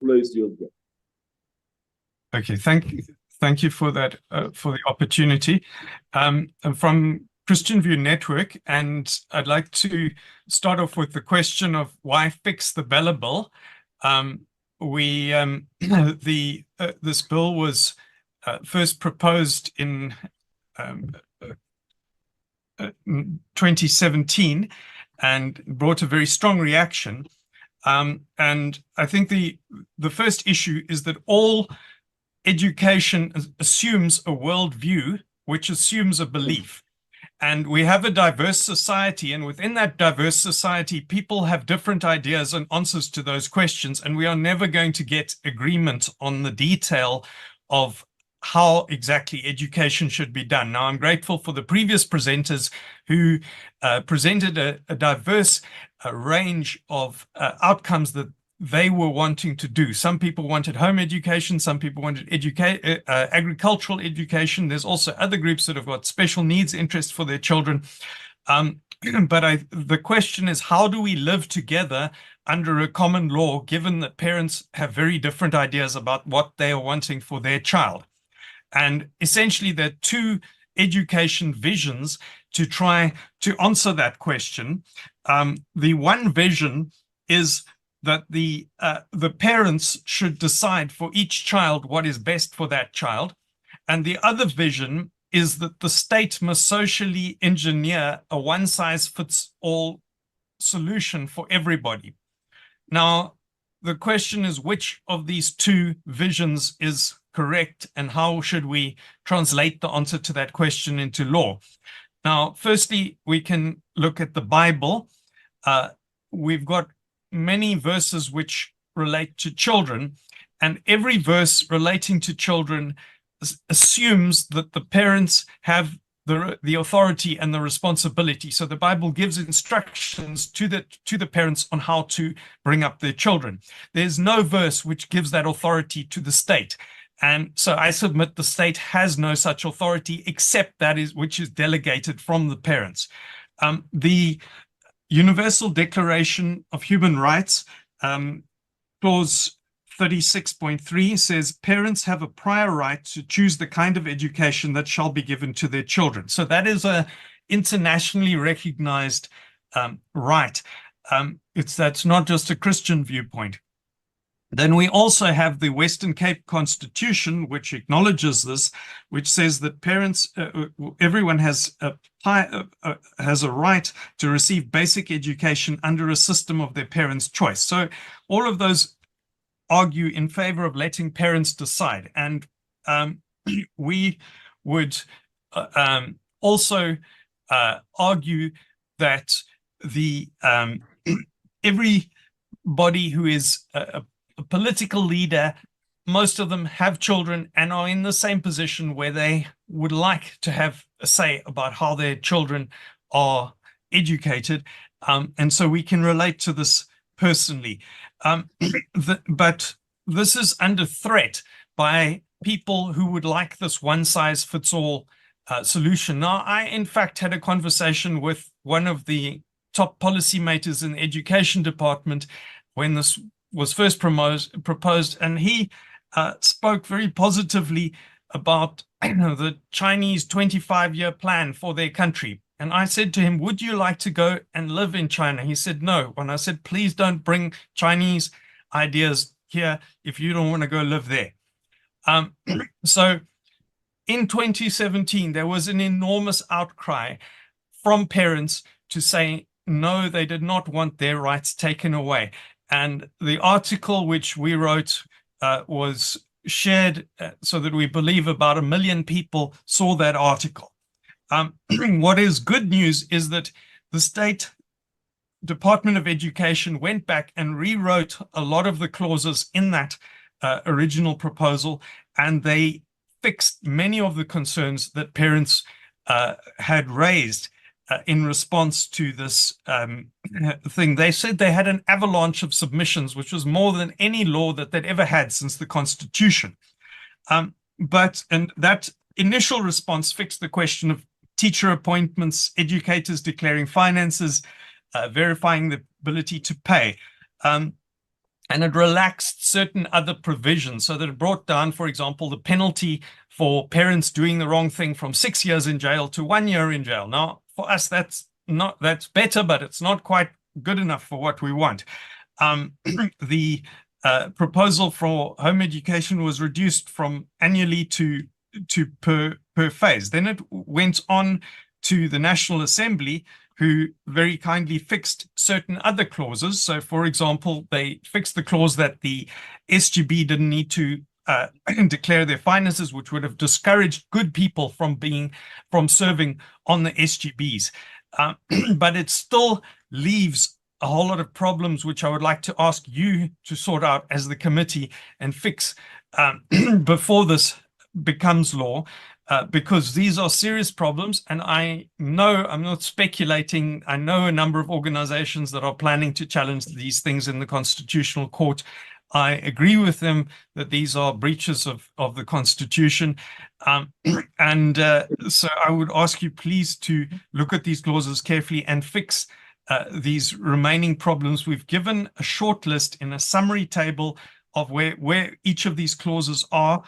floor is yours. Okay, thank you for that, for the opportunity. I'm from Christian View Network, and I'd like to start off with the question of why fix the BELA Bill. This bill was first proposed in 2017 and brought a very strong reaction. And I think the first issue is that all education assumes a worldview, which assumes a belief. And we have a diverse society, and within that diverse society, people have different ideas and answers to those questions, and we are never going to get agreement on the detail of how exactly education should be done. Now, I'm grateful for the previous presenters who presented a diverse range of outcomes that they were wanting to do. Some people wanted home education, some people wanted agricultural education. There's also other groups that have got special needs interest for their children. But the question is, how do we live together under a common law, given that parents have very different ideas about what they are wanting for their child? And essentially, there are two education visions to try to answer that question. The one vision is that the parents should decide for each child what is best for that child. And the other vision is that the state must socially engineer a one-size-fits-all solution for everybody. Now, the question is, which of these two visions is correct, and how should we translate the answer to that question into law? Now, firstly, we can look at the Bible. We've got many verses which relate to children, and every verse relating to children assumes that the parents have the authority and the responsibility. So the Bible gives instructions to the parents on how to bring up their children. There's no verse which gives that authority to the state. And so I submit the state has no such authority except that which is delegated from the parents. The Universal Declaration of Human Rights, clause 36.3 says parents have a prior right to choose the kind of education that shall be given to their children. So that is an internationally recognized right. That's not just a Christian viewpoint. Then we also have the Western Cape Constitution, which acknowledges this, which says that parents, everyone has a right to receive basic education under a system of their parents' choice. So all of those argue in favor of letting parents decide. And we would also argue that everybody who is a political leader, most of them have children and are in the same position where they would like to have a say about how their children are educated. And so we can relate to this personally. But this is under threat by people who would like this one-size-fits-all solution. Now, I, in fact, had a conversation with one of the top policymakers in the education department when this was first proposed, and he spoke very positively about the Chinese 25-year plan for their country. And I said to him, would you like to go and live in China? He said, no. And I said, please don't bring Chinese ideas here if you don't want to go live there. So in 2017, there was an enormous outcry from parents to say, no, they did not want their rights taken away. And the article which we wrote was shared so that we believe about 1 million people saw that article. What is good news is that the State Department of Education went back and rewrote a lot of the clauses in that original proposal, and they fixed many of the concerns that parents had raised in response to this thing. They said they had an avalanche of submissions, which was more than any law that they'd ever had since the Constitution. And that initial response fixed the question of teacher appointments, educators declaring finances, verifying the ability to pay. And it relaxed certain other provisions so that it brought down, for example, the penalty for parents doing the wrong thing from 6 years in jail to 1 year in jail. Now, for us, that's better, but it's not quite good enough for what we want. The proposal for home education was reduced from annually to per phase. Then it went on to the National Assembly, who very kindly fixed certain other clauses. So, for example, they fixed the clause that the SGB didn't need to declare their finances, which would have discouraged good people from serving on the SGBs. But it still leaves a whole lot of problems, which I would like to ask you to sort out as the committee and fix before this becomes law. Because these are serious problems, and I know, I'm not speculating, I know a number of organizations that are planning to challenge these things in the Constitutional Court. I agree with them that these are breaches of the Constitution. So I would ask you please to look at these clauses carefully and fix these remaining problems. We've given a short list in a summary table of where each of these clauses are,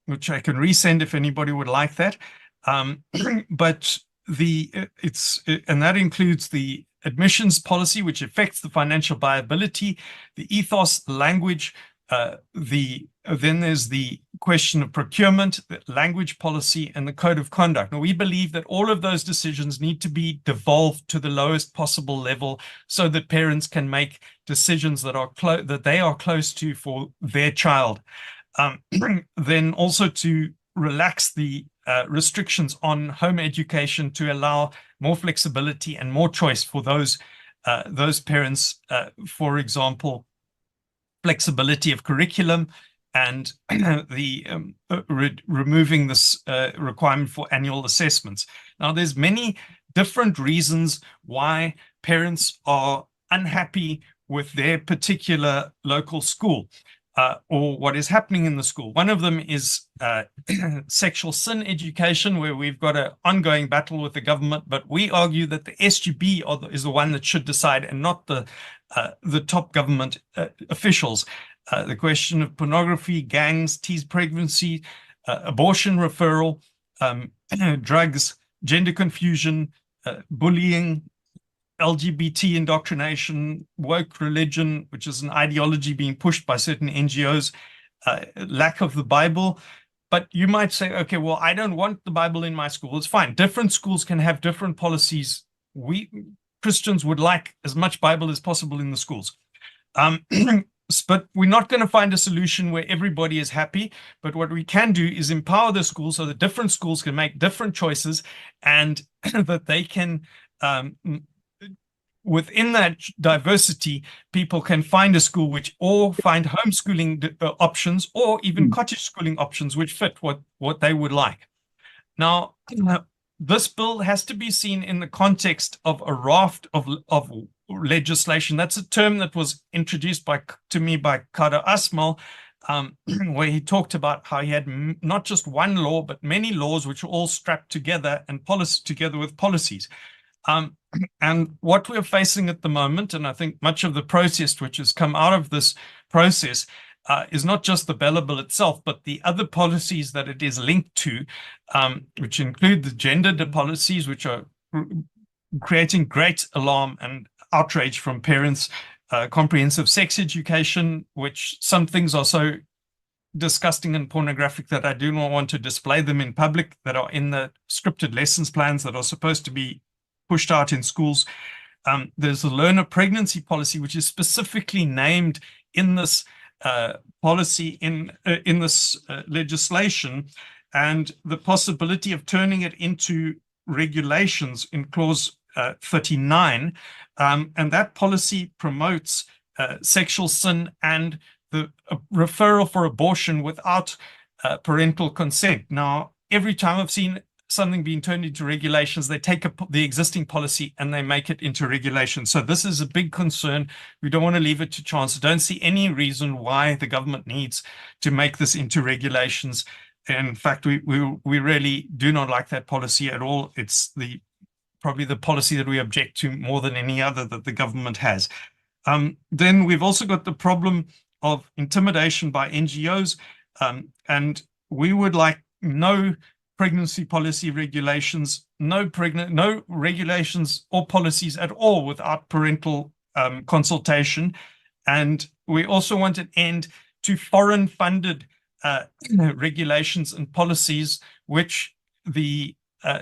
which I can resend if anybody would like that. But that includes the admissions policy, which affects the financial viability, the ethos, the language, then there's the question of procurement, the language policy, and the code of conduct. Now, we believe that all of those decisions need to be devolved to the lowest possible level so that parents can make decisions that they are close to for their child. Then also to relax the restrictions on home education to allow more flexibility and more choice for those parents. For example, flexibility of curriculum and removing this requirement for annual assessments. Now, there's many different reasons why parents are unhappy with their particular local school. Or what is happening in the school. One of them is sexual sin education, where we've got an ongoing battle with the government, but we argue that the SGB is the one that should decide and not the top government officials. The question of pornography, gangs, teased pregnancy, abortion referral, drugs, gender confusion, bullying, LGBT indoctrination, woke religion, which is an ideology being pushed by certain NGOs, lack of the Bible. But you might say, okay, well, I don't want the Bible in my school. It's fine. Different schools can have different policies. We Christians would like as much Bible as possible in the schools. But we're not going to find a solution where everybody is happy. But what we can do is empower the schools so that different schools can make different choices and that they can within that diversity, people can find a school or find homeschooling options or even cottage schooling options which fit what they would like. Now, this bill has to be seen in the context of a raft of legislation. That's a term that was introduced to me by Kader Asmal, where he talked about how he had not just one law, but many laws which were all strapped together and together with policies. And what we're facing at the moment, and I think much of the process which has come out of this process is not just the BELA Bill itself, but the other policies that it is linked to, which include the gender policies, which are creating great alarm and outrage from parents, comprehensive sex education, which some things are so disgusting and pornographic that I do not want to display them in public, that are in the scripted lessons plans that are supposed to be pushed out in schools. There's a learner pregnancy policy, which is specifically named in this policy, in this legislation, and the possibility of turning it into regulations in clause 39. And that policy promotes sexual sin and the referral for abortion without parental consent. Now, every time I've seen something being turned into regulations, they take the existing policy and they make it into regulation. So this is a big concern. We don't want to leave it to chance. I don't see any reason why the government needs to make this into regulations. In fact, we really do not like that policy at all. It's probably the policy that we object to more than any other that the government has. Then we've also got the problem of intimidation by NGOs, and we would like no pregnancy policy regulations, no regulations or policies at all without parental consultation. And we also want an end to foreign-funded regulations and policies, which the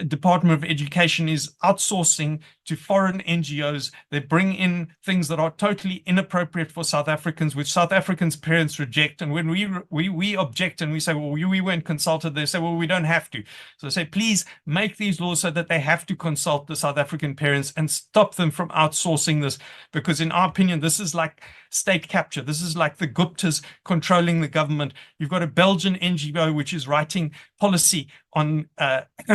Department of Education is outsourcing to foreign NGOs. They bring in things that are totally inappropriate for South Africans, which South Africans' parents reject. And when we object and we say, well, we weren't consulted, they say, well, we don't have to. So I say, please make these laws so that they have to consult the South African parents and stop them from outsourcing this. Because in our opinion, this is like state capture. This is like the Guptas controlling the government. You've got a Belgian NGO which is writing policy on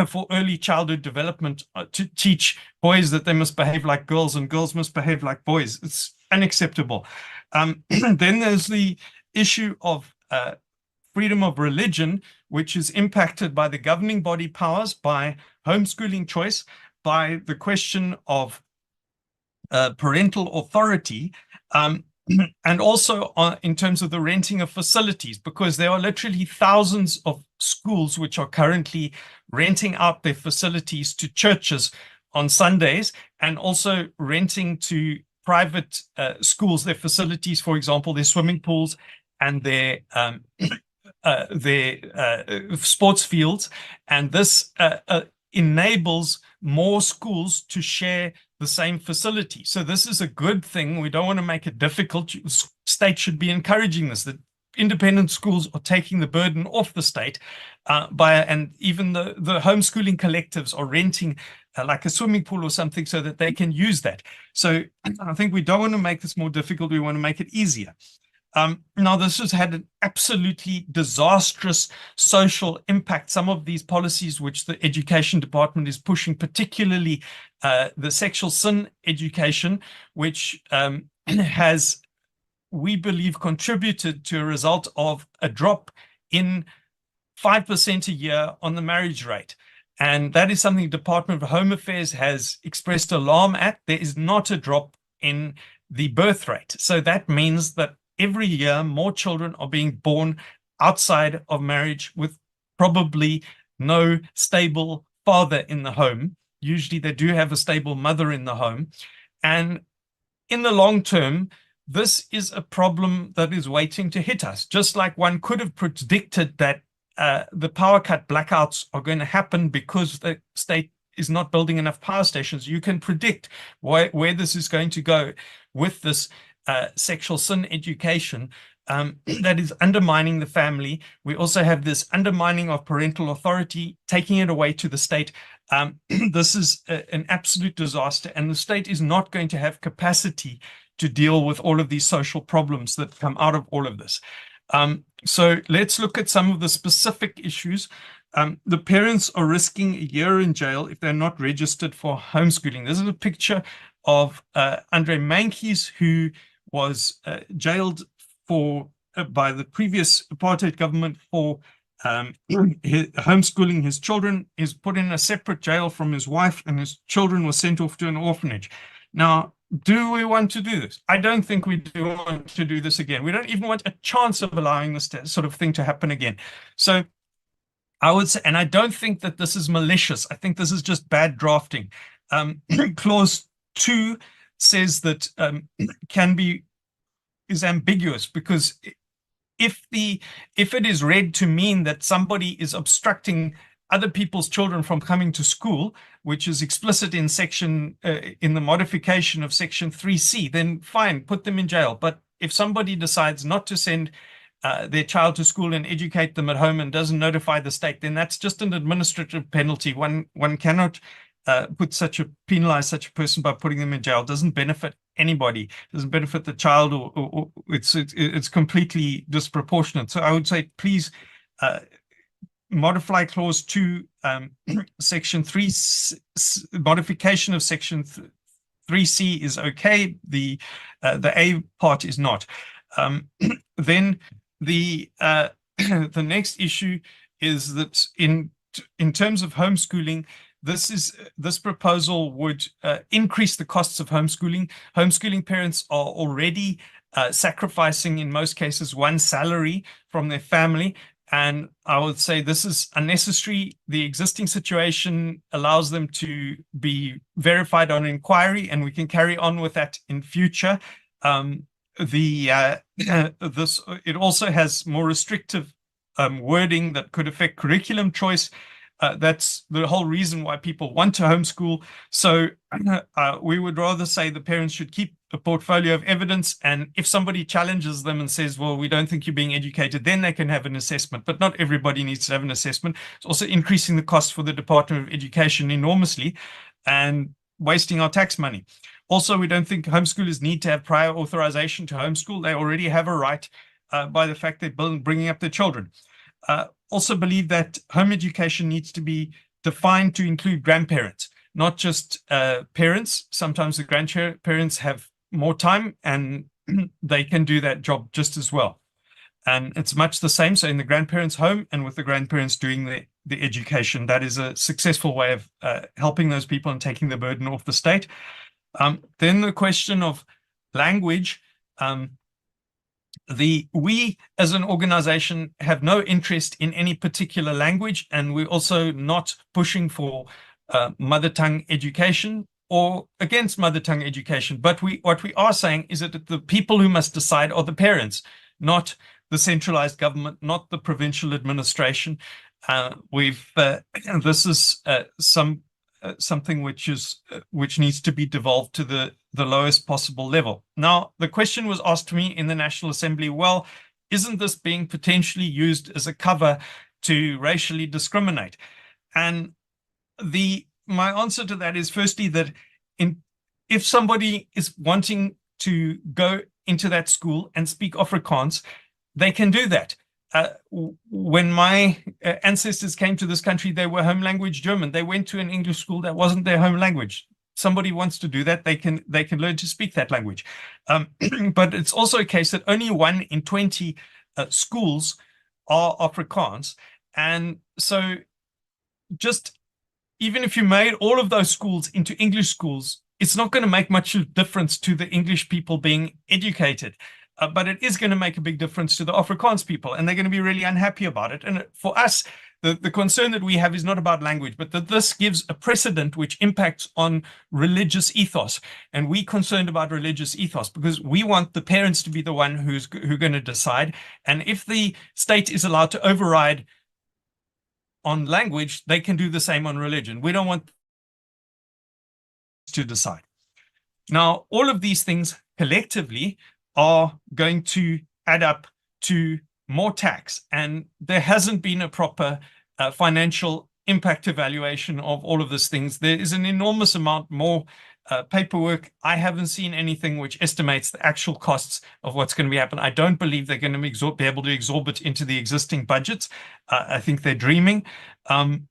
for early childhood development to teach boys that they must behave like girls and girls must behave like boys. It's unacceptable. Then there's the issue of freedom of religion, which is impacted by the governing body powers, by homeschooling choice, by the question of parental authority, and also in terms of the renting of facilities, because there are literally thousands of schools which are currently renting out their facilities to churches on Sundays, and also renting to private schools their facilities, for example, their swimming pools and their sports fields. And this enables more schools to share the same facility. So this is a good thing. We don't want to make it difficult. State should be encouraging this. The independent schools are taking the burden off the state and even the homeschooling collectives are renting like a swimming pool or something so that they can use that. So I think we don't want to make this more difficult. We want to make it easier. Now, this has had an absolutely disastrous social impact. Some of these policies which the Education Department is pushing, particularly the sexual sin education, which has, we believe, contributed to a result of a drop in 5% a year on the marriage rate. And that is something the Department of Home Affairs has expressed alarm at. There is not a drop in the birth rate. So that means that every year, more children are being born outside of marriage with probably no stable father in the home. Usually they do have a stable mother in the home. And in the long term, this is a problem that is waiting to hit us. Just like one could have predicted that the power cut blackouts are going to happen because the state is not building enough power stations, you can predict where this is going to go with this sexual sin education that is undermining the family. We also have this undermining of parental authority, taking it away to the state. This is an absolute disaster, and the state is not going to have capacity to deal with all of these social problems that come out of all of this. So let's look at some of the specific issues. The parents are risking a year in jail if they're not registered for homeschooling. This is a picture of Andre Mankies, who was jailed by the previous apartheid government for homeschooling his children. He's put in a separate jail from his wife, and his children were sent off to an orphanage. Now, do we want to do this? I don't think we do want to do this again. We don't even want a chance of allowing this sort of thing to happen again. So I would say, and I don't think that this is malicious. I think this is just bad drafting. Clause 2 says that is ambiguous, because if it is read to mean that somebody is obstructing other people's children from coming to school, which is explicit in in the modification of section 3C, then fine, put them in jail. But if somebody decides not to send their child to school and educate them at home and doesn't notify the state, then that's just an administrative penalty. One cannot penalize such a person by putting them in jail. It doesn't benefit anybody. It doesn't benefit the child, or it's completely disproportionate. So I would say, please modify clause 2, section 3, modification of section 3C is okay. The A part is not. Then the next issue is that in terms of homeschooling, this proposal would increase the costs of homeschooling. Homeschooling parents are already sacrificing, in most cases, one salary from their family. And I would say this is unnecessary. The existing situation allows them to be verified on inquiry, and we can carry on with that in future. It also has more restrictive wording that could affect curriculum choice. That's the whole reason why people want to homeschool. So we would rather say the parents should keep a portfolio of evidence, and if somebody challenges them and says, well, we don't think you're being educated, then they can have an assessment. But not everybody needs to have an assessment. It's also increasing the cost for the Department of Education enormously and wasting our tax money. Also, we don't think homeschoolers need to have prior authorization to homeschool. They already have a right by the fact they're bringing up their children. Also believe that home education needs to be defined to include grandparents, not just parents. Sometimes the grandparents have more time and they can do that job just as well. And it's much the same. So in the grandparents' home and with the grandparents doing the education, that is a successful way of helping those people and taking the burden off the state. Then the question of language. We as an organization have no interest in any particular language, and we're also not pushing for mother tongue education or against mother tongue education. But what we are saying is that the people who must decide are the parents, not the centralized government, not the provincial administration. This is something which needs to be devolved to the lowest possible level. Now, the question was asked to me in the National Assembly, well, isn't this being potentially used as a cover to racially discriminate? And my answer to that is firstly that if somebody is wanting to go into that school and speak Afrikaans, they can do that. When my ancestors came to this country, they were home language German. They went to an English school that wasn't their home language. Somebody wants to do that, they can learn to speak that language. But it's also a case that only 1 in 20 schools are Afrikaans. And so just even if you made all of those schools into English schools, it's not going to make much difference to the English people being educated. But it is going to make a big difference to the Afrikaans people, and they're going to be really unhappy about it. And for us, the concern that we have is not about language, but that this gives a precedent which impacts on religious ethos. And we're concerned about religious ethos because we want the parents to be the one who's going to decide. And if the state is allowed to override on language, they can do the same on religion. We don't want to decide. Now, all of these things collectively are going to add up to more tax. And there hasn't been a proper financial impact evaluation of all of these things. There is an enormous amount more paperwork. I haven't seen anything which estimates the actual costs of what's going to be happening. I don't believe they're going to be able to absorb it into the existing budgets. I think they're dreaming. And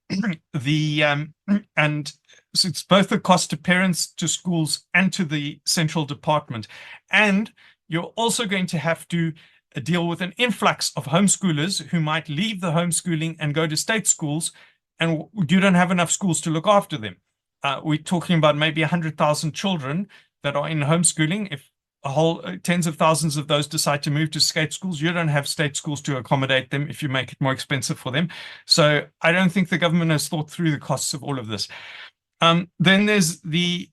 so it's both the cost to parents, to schools, and to the central department. And you're also going to have to deal with an influx of homeschoolers who might leave the homeschooling and go to state schools, and you don't have enough schools to look after them. We're talking about maybe 100,000 children that are in homeschooling. If tens of thousands of those decide to move to state schools, you don't have state schools to accommodate them if you make it more expensive for them. So I don't think the government has thought through the costs of all of this. Then there's the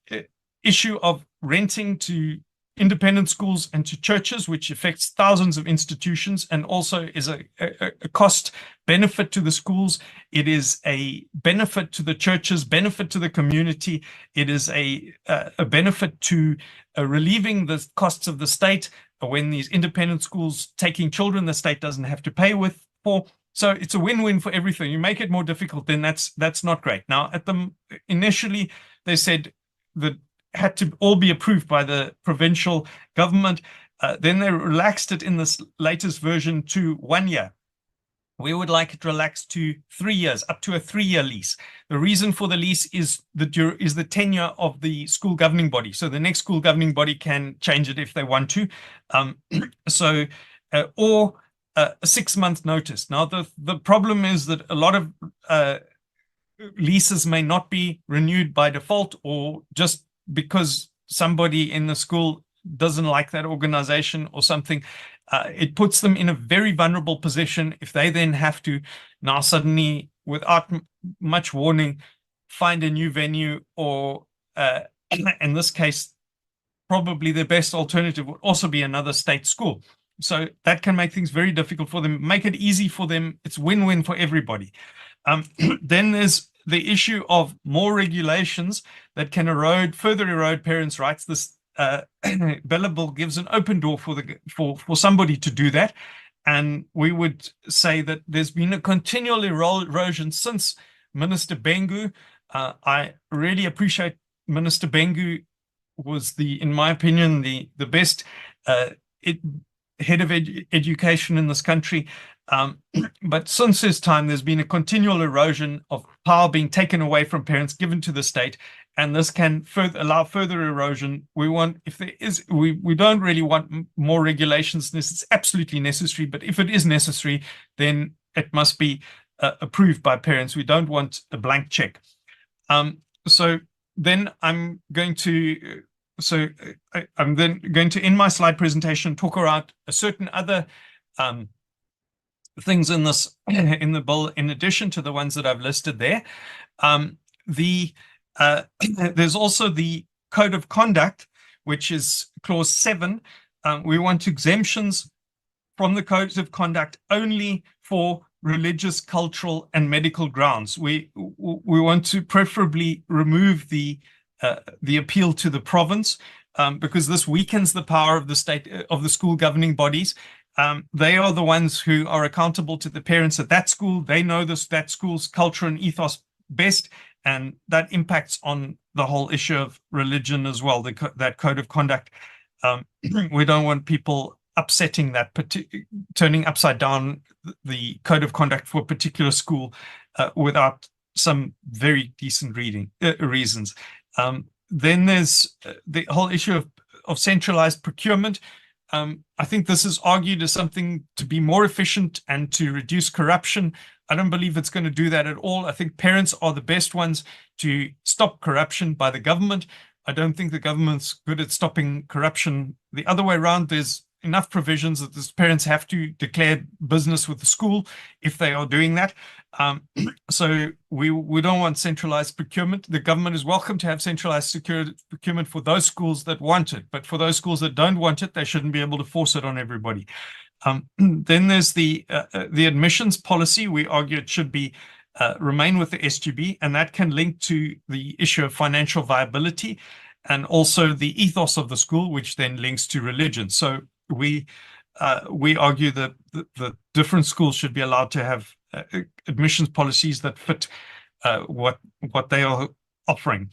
issue of renting to independent schools and to churches, which affects thousands of institutions and also is a cost benefit to the schools. It is a benefit to the churches, benefit to the community. It is a benefit to relieving the costs of the state. When these independent schools taking children, the state doesn't have to pay for. So it's a win-win for everything. You make it more difficult, then that's not great. Now, initially, they said that had to all be approved by the provincial government. Then they relaxed it in this latest version to 1 year. We would like it relaxed to 3 years, up to a 3-year lease. The reason for the lease is the tenure of the school governing body. So the next school governing body can change it if they want to. Or a 6-month notice. Now, the problem is that a lot of leases may not be renewed by default, or just because somebody in the school doesn't like that organization or something. It puts them in a very vulnerable position if they then have to now suddenly, without much warning, find a new venue, or in this case, probably the best alternative would also be another state school. So that can make things very difficult for them, make it easy for them. It's win-win for everybody. Then there's the issue of more regulations that can further erode parents' rights. This BELA Bill gives an open door for somebody to do that. And we would say that there's been a continual erosion since Minister Bengu. I really appreciate Minister Bengu. Was in my opinion, the best head of education in this country. But since his time, there's been a continual erosion of power being taken away from parents, given to the state, and this can allow further erosion. We don't really want more regulations. This is absolutely necessary, but if it is necessary, then it must be approved by parents. We don't want a blank check. So then I'm going to end my slide presentation, talk about a certain other things in the bill, in addition to the ones that I've listed there. There's also the Code of Conduct, which is clause 7. We want exemptions from the Codes of Conduct only for religious, cultural, and medical grounds. We want to preferably remove the appeal to the province, because this weakens the power of the state, of the school governing bodies. They are the ones who are accountable to the parents at that school. They know that school's culture and ethos best, and that impacts on the whole issue of religion as well, that Code of Conduct. We don't want people upsetting that, turning upside down the Code of Conduct for a particular school without some very decent reasons. Then there's the whole issue of centralized procurement. I think this is argued as something to be more efficient and to reduce corruption. I don't believe it's going to do that at all. I think parents are the best ones to stop corruption by the government. I don't think the government's good at stopping corruption the other way around. There's enough provisions that the parents have to declare business with the school if they are doing that. So we don't want centralized procurement. The government is welcome to have centralized procurement for those schools that want it, but for those schools that don't want it, they shouldn't be able to force it on everybody. Then there's the admissions policy. We argue it should be remain with the SGB, and that can link to the issue of financial viability and also the ethos of the school, which then links to religion. So we argue that the different schools should be allowed to have admissions policies that fit what they are offering,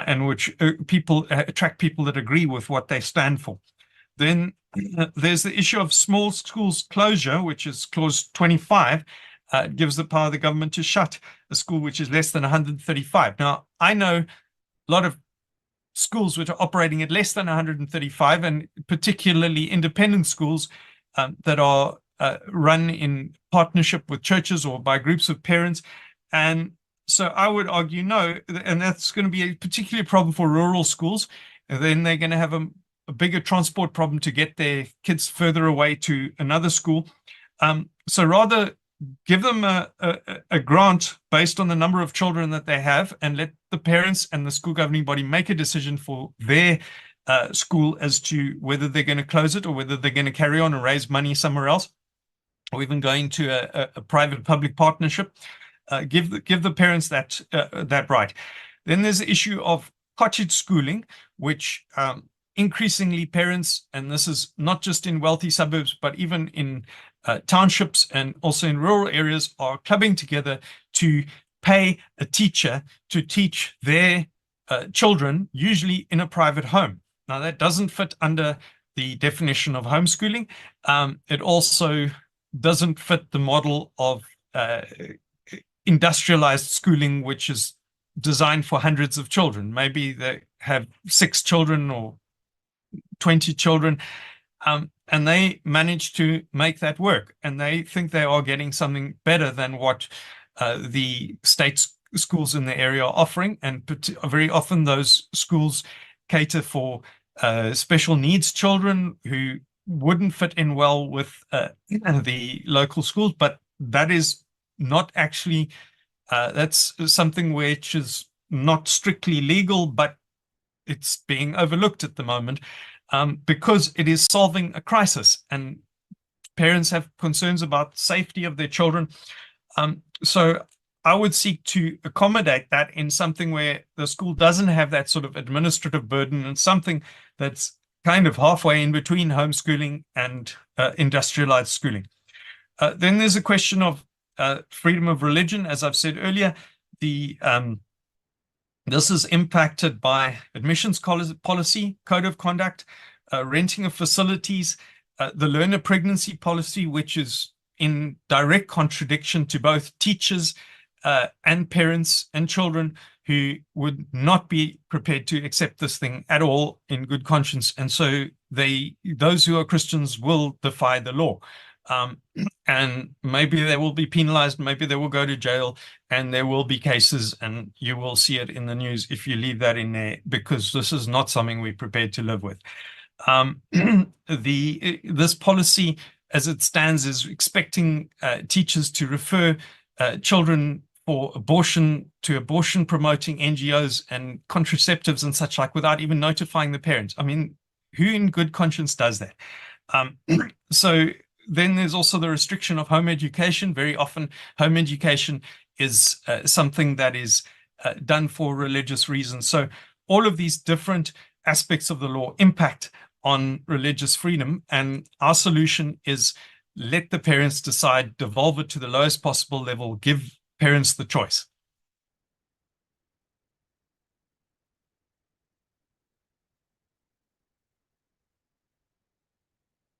and which attract people that agree with what they stand for. Then there's the issue of small schools closure, which is clause 25. It gives the power of the government to shut a school which is less than 135. Now, I know a lot of schools which are operating at less than 135, and particularly independent schools that are run in partnership with churches or by groups of parents. And so I would argue no, and that's going to be a particular problem for rural schools. And then they're going to have a bigger transport problem to get their kids further away to another school. So rather give them a grant based on the number of children that they have, and let the parents and the school governing body make a decision for their school as to whether they're going to close it or whether they're going to carry on and raise money somewhere else, or even go into a private-public partnership. Give the parents that right. Then there's the issue of cottage schooling, which increasingly parents, and this is not just in wealthy suburbs, but even in townships and also in rural areas, are clubbing together to pay a teacher to teach their children, usually in a private home. Now, that doesn't fit under the definition of homeschooling. It also doesn't fit the model of industrialized schooling, which is designed for hundreds of children. Maybe they have 6 children or 20 children, and they manage to make that work. And they think they are getting something better than what the state schools in the area are offering, and very often those schools cater for special needs children who wouldn't fit in well with the local schools, but that is not actually that's something which is not strictly legal, but it's being overlooked at the moment because it is solving a crisis, and parents have concerns about safety of their children. So I would seek to accommodate that in something where the school doesn't have that sort of administrative burden, and something that's kind of halfway in between homeschooling and industrialized schooling. Then there's a question of freedom of religion. As I've said earlier, this is impacted by admissions policy, code of conduct, renting of facilities, the learner pregnancy policy, which is in direct contradiction to both teachers and parents and children who would not be prepared to accept this thing at all in good conscience. And so those who are Christians will defy the law. And maybe they will be penalized, maybe they will go to jail, and there will be cases, and you will see it in the news if you leave that in there, because this is not something we're prepared to live with. This policy, as it stands, is expecting teachers to refer children for abortion to abortion-promoting NGOs and contraceptives and such like without even notifying the parents. I mean, who in good conscience does that? So then there's also the restriction of home education. Very often, home education is something that is done for religious reasons. So all of these different aspects of the law impact on religious freedom, and our solution is let the parents decide, devolve it to the lowest possible level, give parents the choice.